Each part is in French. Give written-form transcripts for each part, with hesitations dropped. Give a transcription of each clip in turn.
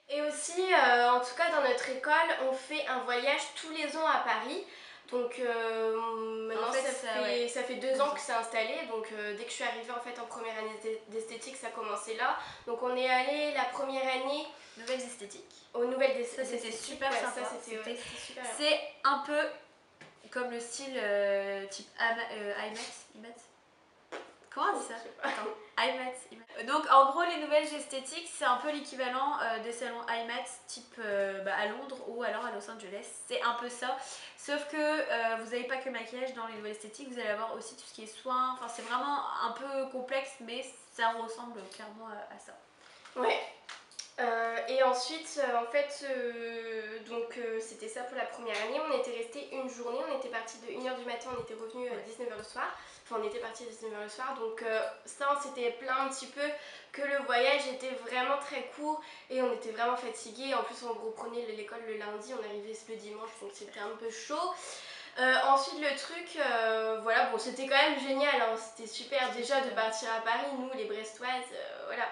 Et aussi, en tout cas dans notre école, on fait un voyage tous les ans à Paris. Donc maintenant En fait, ça, ouais. ça fait 2 ans que c'est installé. Donc dès que je suis arrivée en fait en première année d'esthétique, ça a commencé là. Donc on est allé la première année Nouvelles esthétiques. aux nouvelles Ça, c'était esthétiques. super Ouais, sympa. ça c'était super bien. C'est un peu comme le style type IMAX. Comment on dit ça? Attends, IMAX. Donc en gros les nouvelles esthétiques c'est un peu l'équivalent des salons IMAX type à Londres ou alors à Los Angeles. C'est un peu ça. Sauf que vous n'avez pas que maquillage dans les nouvelles esthétiques, vous allez avoir aussi tout ce qui est soins. Enfin c'est vraiment un peu complexe mais ça ressemble clairement à ça. Ouais. Et ensuite, en fait, c'était ça pour la première année. On était resté une journée, on était parti de 1h du matin, on était revenu à 19h le soir. Enfin, on était parti à 19h le soir. Donc, ça, on s'était plaint un petit peu que le voyage était vraiment très court et on était vraiment fatigués. En plus, on reprenait l'école le lundi, on arrivait le dimanche, donc c'était un peu chaud. Ensuite, le truc, voilà, bon, c'était quand même génial, hein, c'était super déjà de partir à Paris, nous les Brestoises, voilà.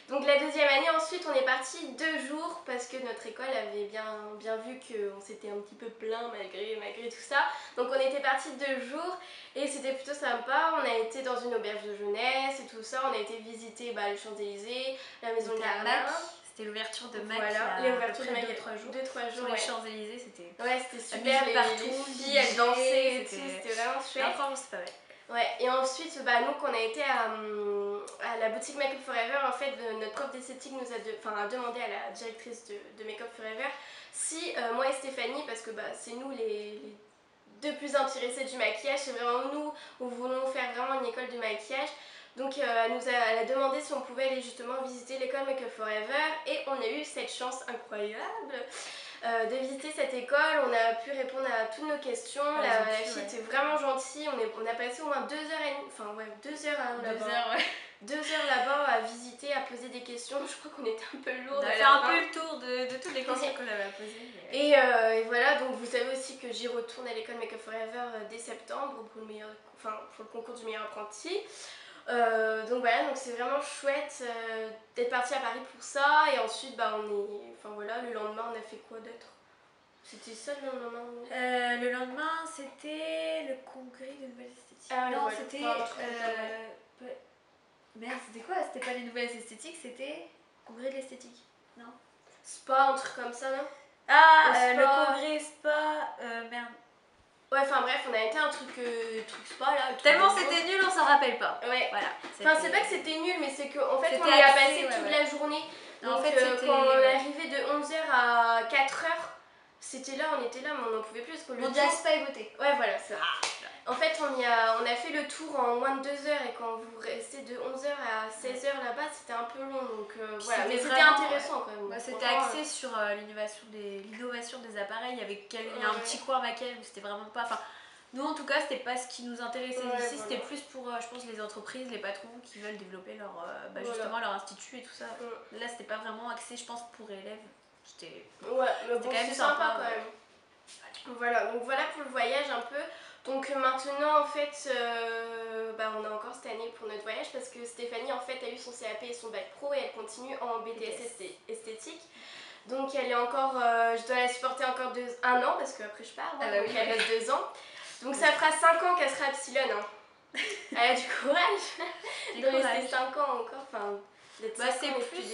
Donc la deuxième année, ensuite, on est parti 2 jours parce que notre école avait bien vu qu'on s'était un petit peu plaint malgré tout ça. Donc on était parti 2 jours et c'était plutôt sympa. On a été dans une auberge de jeunesse et tout ça. On a été visiter les Champs-Élysées, la maison de Gardin. C'était l'ouverture de MAC voilà, il y a l'ouverture de MAC 2-3 jours. 2-3 jours, sur les ouais. Champs-Élysées, c'était super. Les filles, elles dansaient et tout, c'était vraiment chouette. Franchement, c'est pas vrai. Ouais, et ensuite, nous, quand on a été à la boutique Make Up Forever, en fait, notre prof d'esthétique nous a demandé à la directrice de Make Up Forever si moi et Stéphanie, parce que c'est nous les deux plus intéressés du maquillage, c'est vraiment nous où voulons faire vraiment une école de maquillage. Donc elle a demandé si on pouvait aller justement visiter l'école Make Up Forever et on a eu cette chance incroyable de visiter cette école. On a pu répondre à toutes nos questions. La fille était vraiment gentille. On a passé au moins 2h30, enfin ouais, 2 heures là-bas. 2 heures, ouais. 2 heures là-bas à visiter, à poser des questions. Je crois qu'on était un peu lourd. On a fait un peu le tour de toutes les questions qu'on avait à poser. Mais... Et voilà, donc vous savez aussi que j'y retourne à l'école Make Up Forever dès septembre pour le concours du meilleur apprenti. Donc voilà, donc c'est vraiment chouette d'être parti à Paris pour ça. Et ensuite, le lendemain, on a fait quoi d'autre? C'était ça le lendemain? Le lendemain, c'était le congrès de nouvelles esthétiques. Non, ouais, c'était... Merde, c'était quoi? C'était pas les nouvelles esthétiques, c'était congrès de l'esthétique. Non? Spa, un truc comme ça, non? Le congrès spa... merde. Ouais, enfin bref, on a été un truc spa là. Tellement c'était nul, on s'en rappelle pas. Ouais. Voilà. Enfin, c'est pas que c'était nul, mais c'est qu'en fait, on y a passé toute la journée. Donc, en fait, quand on est arrivé de 11h à 4h, on était là, mais on n'en pouvait plus. Parce que on dit spa et beauté. Ouais, voilà, ça. En fait, on a fait le tour en moins de 2 heures et quand vous restez de 11h à 16h là-bas, c'était un peu long. Donc voilà, mais c'était intéressant quand même. C'était axé sur l'innovation des appareils. Il y a un petit coin maquillage où c'était vraiment pas. Enfin, nous en tout cas, c'était pas ce qui nous intéressait ici. C'était plus pour, je pense, les entreprises, les patrons qui veulent développer justement leur institut et tout ça. Là, c'était pas vraiment axé, je pense, pour élèves. C'était quand même sympa quand même. Voilà, donc voilà pour le voyage un peu. Donc maintenant en fait on a encore cette année pour notre voyage parce que Stéphanie en fait a eu son CAP et son bac pro et elle continue en BTS esthétique. Donc elle est encore, je dois la supporter encore 1 an parce qu'après je pars, donc elle reste 2 ans. Donc ça fera 5 ans qu'elle sera Epsilon. Hein. Elle a du courage de rester 5 ans encore. Enfin, c'est plus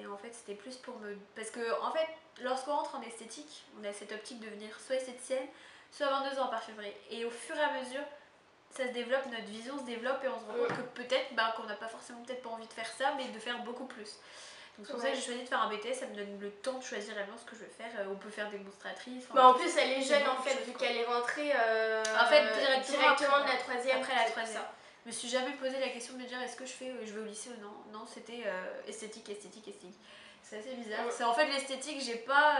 en fait c'était plus pour me parce que en fait lorsqu'on rentre en esthétique on a cette optique de devenir soit esthéticienne soit 22 ans en parfumerie et au fur et à mesure ça se développe, notre vision se développe et on se rend compte que peut-être qu'on n'a pas forcément peut-être pas envie de faire ça mais de faire beaucoup plus. Donc c'est pour ça que j'ai choisi de faire un BTS, ça me donne le temps de choisir réellement ce que je veux faire. On peut faire démonstratrice. En plus elle est jeune en fait vu qu'elle est rentrée directement de la 3e. Après la 3e. Je me suis jamais posé la question de me dire est-ce que je vais au lycée ou non. Non, c'était esthétique. C'est assez bizarre. C'est en fait l'esthétique, j'ai pas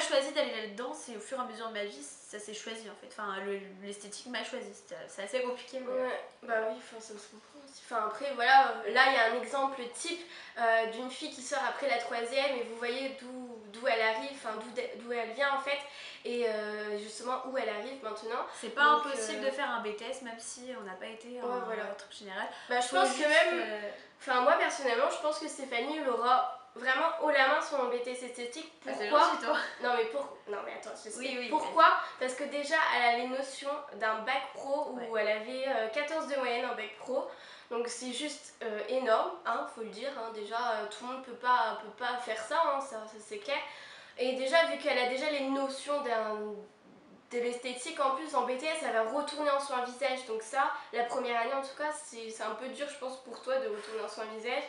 choisi d'aller là-dedans, c'est au fur et à mesure de ma vie, ça s'est choisi en fait. Enfin, l'esthétique m'a choisi, c'est assez compliqué. Mais... Ouais, oui, ça se comprend aussi. Enfin, après, voilà, là il y a un exemple type d'une fille qui sort après la 3e et vous voyez d'où d'où elle arrive, enfin d'où elle vient en fait, et justement où elle arrive maintenant. C'est pas impossible de faire un BTS même si on n'a pas été en truc général. Bah, je pense que même, enfin moi personnellement, je pense que Stéphanie elle aura vraiment haut la main sur mon BTS esthétique. Pourquoi? Non mais attends, pourquoi? Parce que déjà elle a les notions d'un bac pro où elle avait 14 de moyenne en bac pro. Donc c'est juste énorme, hein, faut le dire, hein, déjà tout le monde peut pas faire ça, hein, ça c'est clair. Et déjà vu qu'elle a déjà les notions de l'esthétique, en plus en BTS elle va retourner en soin visage, donc ça, la première année en tout cas, c'est un peu dur je pense pour toi de retourner en soin visage.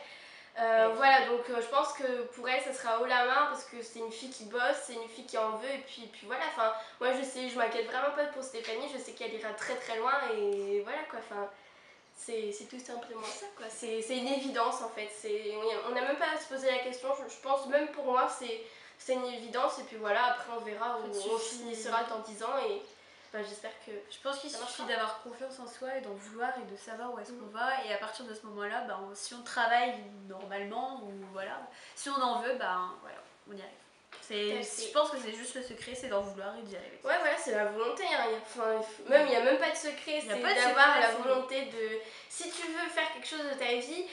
Voilà, donc je pense que pour elle ça sera haut la main parce que c'est une fille qui bosse, c'est une fille qui en veut, et puis voilà, enfin moi je m'inquiète vraiment pas pour Stéphanie, je sais qu'elle ira très très loin, et voilà quoi, enfin c'est tout simplement ça quoi, c'est une évidence en fait, on n'a même pas à se poser la question, je pense même pour moi c'est une évidence, et puis voilà, après on verra où on finira dans 10 ans, et bah, j'espère que je pense qu'il suffit d'avoir confiance en soi et d'en vouloir et de savoir où est-ce qu'on va, et à partir de ce moment-là, bah, si on travaille normalement, ou voilà, si on en veut, bah, voilà, on y arrive. Je pense que c'est juste le secret, c'est d'en vouloir et d'y arriver. Ouais, voilà, c'est la volonté, hein. Même il n'y a même pas de secret, c'est d'avoir la volonté de... Si tu veux faire quelque chose de ta vie,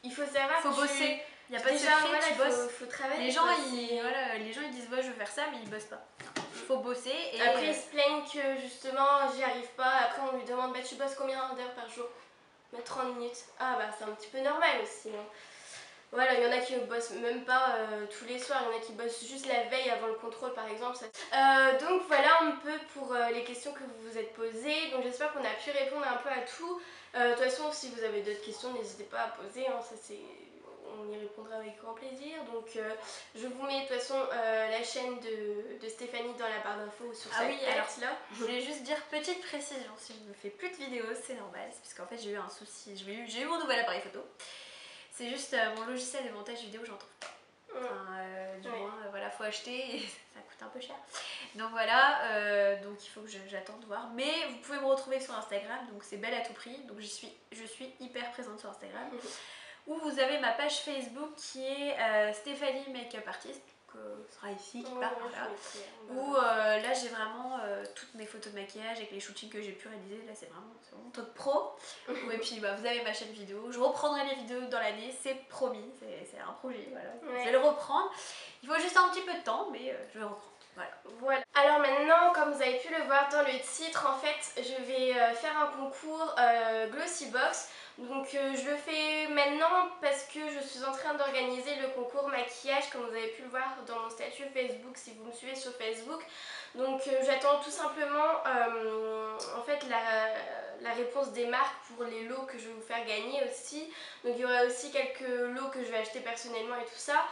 il faut savoir faut bosser. Il n'y a pas de secret, voilà, tu bosses. Faut travailler. Les gens, les gens ils disent ouais je veux faire ça, mais ils bossent pas. Faut bosser. Et après ils se plaignent que justement j'y arrive pas, après on lui demande bah tu bosses combien d'heures par jour? 30 minutes. Ah bah c'est un petit peu normal aussi, hein. Voilà, il y en a qui ne bossent même pas tous les soirs, il y en a qui bossent juste la veille avant le contrôle par exemple. Donc voilà un peu pour les questions que vous vous êtes posées. Donc j'espère qu'on a pu répondre un peu à tout. De toute façon, si vous avez d'autres questions, n'hésitez pas à poser, hein, on y répondra avec grand plaisir. Donc je vous mets de toute façon la chaîne de Stéphanie dans la barre d'infos sur cette là. Je voulais juste dire, petite précision, si je ne fais plus de vidéos, c'est normal, parce qu'en fait j'ai eu un souci, j'ai eu mon nouvel appareil photo. C'est juste mon logiciel de montage vidéo, j'en trouve pas. Du moins, voilà, faut acheter et ça coûte un peu cher. Donc voilà, donc il faut que j'attende de voir. Mais vous pouvez me retrouver sur Instagram, donc c'est Belle à tout prix. Donc je suis hyper présente sur Instagram. Où vous avez ma page Facebook qui est Stéphanie Makeup Artist. Sera ici, qui part par là. Où là j'ai vraiment toutes mes photos de maquillage avec les shootings que j'ai pu réaliser. Là c'est vraiment top pro. Et puis bah, vous avez ma chaîne vidéo. Je reprendrai les vidéos dans l'année, c'est promis. C'est un projet, voilà. Je vais le reprendre. Il faut juste un petit peu de temps, mais je vais reprendre. Voilà. Alors maintenant, comme vous avez pu le voir dans le titre, en fait, je vais faire un concours Glossybox. Donc je le fais maintenant parce que je suis en train d'organiser le concours maquillage, comme vous avez pu le voir dans mon statut Facebook si vous me suivez sur Facebook. Donc j'attends tout simplement en fait la réponse des marques pour les lots que je vais vous faire gagner aussi. Donc il y aura aussi quelques lots que je vais acheter personnellement et tout ça.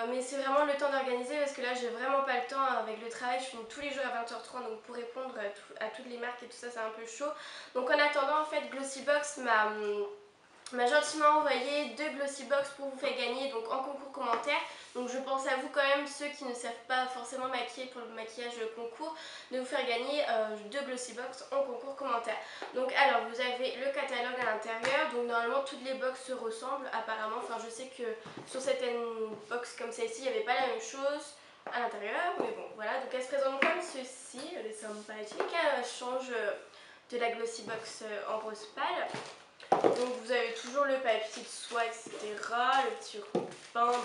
Mais c'est vraiment le temps d'organiser parce que là j'ai vraiment pas le temps avec le travail, je finis tous les jours à 20h30, donc pour répondre à toutes les marques et tout ça c'est un peu chaud. Donc en attendant en fait Glossybox m'a gentiment envoyé 2 Glossybox pour vous faire gagner, donc en concours commentaire. Donc je pense à vous quand même, ceux qui ne savent pas forcément maquiller pour le maquillage concours, de vous faire gagner 2 Glossybox en concours commentaire. Donc alors vous avez le catalogue à l'intérieur, donc normalement toutes les box se ressemblent apparemment, enfin je sais que sur certaines box comme celle-ci il n'y avait pas la même chose à l'intérieur, mais bon voilà, donc elle se présente comme ceci, elle est sympathique, elle change de la Glossybox en rose pâle. Donc vous avez toujours le papier de soie, etc., le petit ruban,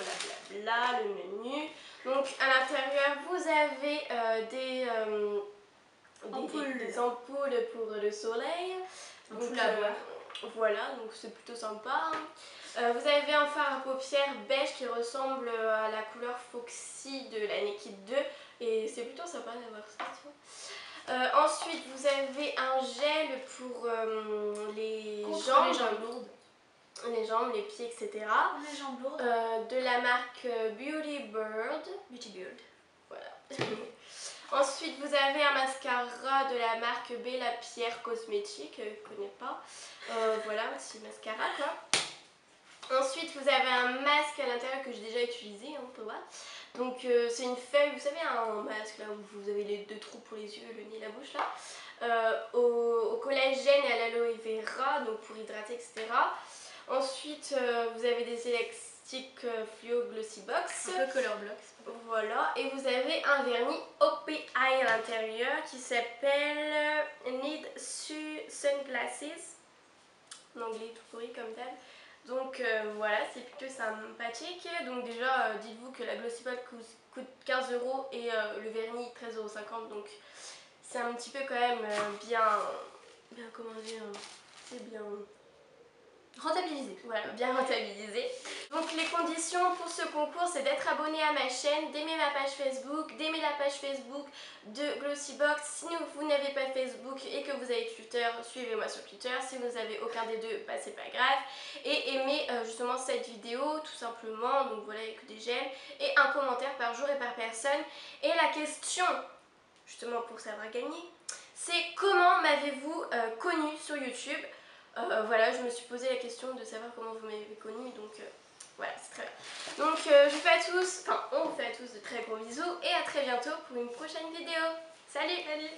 blablabla, le menu. Donc à l'intérieur vous avez des ampoules pour le soleil. Donc voilà, donc c'est plutôt sympa. Vous avez un fard à paupières beige qui ressemble à la couleur Foxy de la Naked 2 et c'est plutôt sympa d'avoir ça, tu vois. Ensuite, vous avez un gel pour les jambes lourdes. Les jambes, les pieds, etc. Les jambes lourdes. De la marque Beauty Bird. Voilà. Ensuite, vous avez un mascara de la marque Bella Pierre Cosmétique. Je ne connais pas. Voilà, petit mascara quoi. Ensuite, vous avez un masque à l'intérieur que j'ai déjà utilisé, hein, on peut voir. Donc c'est une feuille, vous savez, un masque là où vous avez les 2 trous pour les yeux, le nez, la bouche là, au collagène et à l'aloe vera, donc pour hydrater, etc. Ensuite vous avez des Stick Fluo Glossy Box. Un peu Color Block. Voilà, et vous avez un vernis OPI à l'intérieur qui s'appelle Need Sunglasses. En anglais tout pourri comme tel. Donc voilà, c'est plutôt sympathique. Donc déjà, dites-vous que la Glossy Box coûte 15 € et le vernis 13,50 €. Donc c'est un petit peu quand même bien comment dire, c'est bien Rentabilisé. Voilà, bien rentabilisé. Donc les conditions pour ce concours, c'est d'être abonné à ma chaîne, d'aimer ma page Facebook, d'aimer la page Facebook de Glossybox. Si vous n'avez pas Facebook et que vous avez Twitter, suivez-moi sur Twitter. Si vous n'avez aucun des deux, bah, c'est pas grave. Et aimez justement cette vidéo tout simplement, donc voilà, avec des j'aime, et un commentaire par jour et par personne. Et la question, justement pour savoir gagner, c'est comment m'avez-vous connu sur YouTube? Voilà, je me suis posé la question de savoir comment vous m'avez connue, donc voilà, c'est très bien. Donc je vous fais à tous, enfin on vous fait à tous de très gros bisous et à très bientôt pour une prochaine vidéo. Salut!